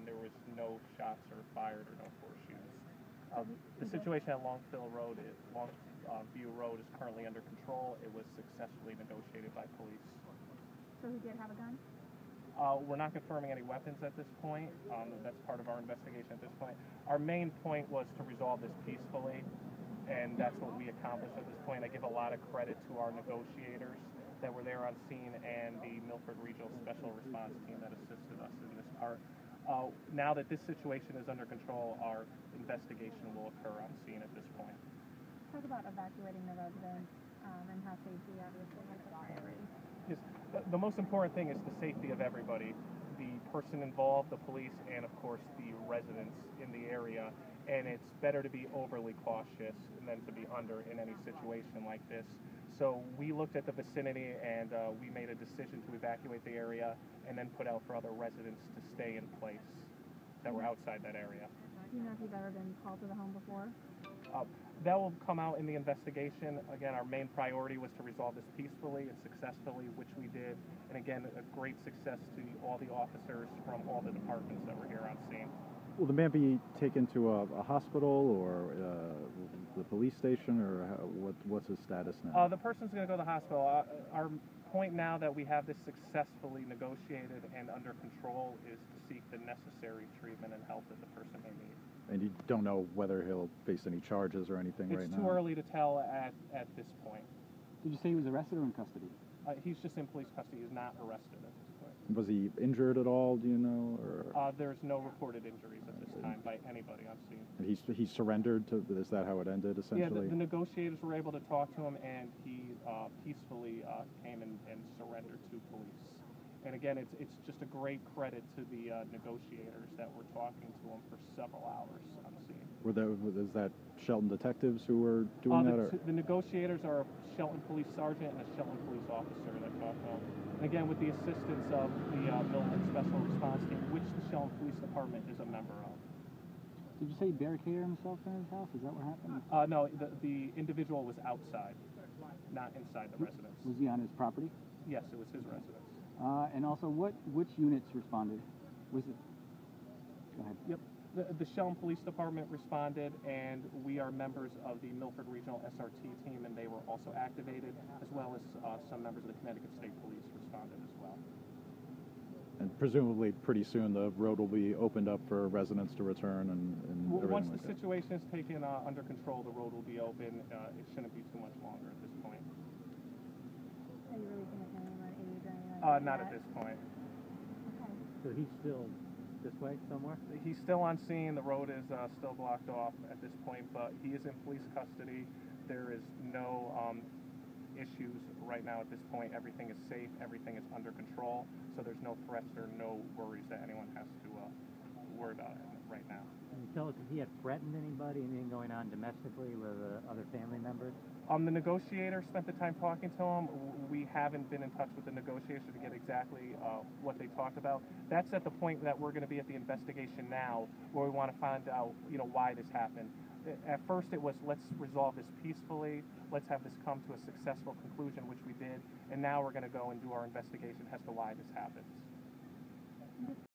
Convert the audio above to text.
and there was no shots or fired or no force used. The situation at Longview Road is currently under control. It was successfully negotiated by police. So he did have a gun? We're not confirming any weapons at this point. That's part of our investigation at this point. Our main point was to resolve this peacefully, and that's what we accomplished at this point. I give a lot of credit to our negotiators that were there on scene and the Milford Regional Special Response Team that assisted us in this part. Now that this situation is under control, our investigation will occur on scene at this point. Talk about evacuating the residents and how safety obviously is a priority. Yes. The most important thing is the safety of everybody, the person involved, the police, and of course the residents in the area. And it's better to be overly cautious than to be under in any situation like this. So we looked at the vicinity and we made a decision to evacuate the area and then put out for other residents to stay in place that were outside that area. Do you know if you've ever been called to the home before? That will come out in the investigation. Again, our main priority was to resolve this peacefully and successfully, which we did. And again, a great success to all the officers from all the departments that were here on scene. Will the man be taken to a hospital or the police station, or what's his status now? The person's going to go to the hospital. Our point now that we have this successfully negotiated and under control is to seek the necessary treatment and help that the person may need. And you don't know whether he'll face any charges or anything right now? It's too early to tell at this point. Did you say he was arrested or in custody? He's just in police custody. He's not arrested at this point. Was he injured at all, do you know? Or? There's no reported injuries at this time by anybody on scene. And he surrendered to, is that how it ended, essentially? Yeah, the negotiators were able to talk to him, and he peacefully came and surrendered to police. And again, it's just a great credit to the negotiators that were talking to him for several hours on scene. Is that Shelton detectives who were doing that? The negotiators are a Shelton police sergeant and a Shelton police officer that talked to him. And again, with the assistance of the Milford Special Response Team, which the Shelton Police Department is a member of. Did you say he barricaded himself in his house? Is that what happened? No, the individual was outside, not inside the residence. Was he on his property? Yes, it was his residence. And also, which units responded? Was it? Go ahead. Yep. The Shelton Police Department responded, and we are members of the Milford Regional SRT team, and they were also activated, as well as some members of the Connecticut State Police responded as well. And presumably, pretty soon, the road will be opened up for residents to return and once the like situation is taken under control, the road will be open. It shouldn't be too much longer at this point. Are you really going to tell anyone age or anything like Not that? at this point. Okay. So he's still this way somewhere? He's still on scene. The road is still blocked off at this point, but he is in police custody. There is no issues right now at this point. Everything is safe. Everything is under control. So there's no threats or no worries that anyone has to worry about right now. Can you tell us if he had threatened anybody, anything going on domestically with other family members? The negotiator spent the time talking to him. We haven't been in touch with the negotiators to get exactly what they talked about. That's at the point that we're going to be at the investigation now, where we want to find out, why this happened. At first it was, let's resolve this peacefully, let's have this come to a successful conclusion, which we did, and now we're going to go and do our investigation as to why this happens.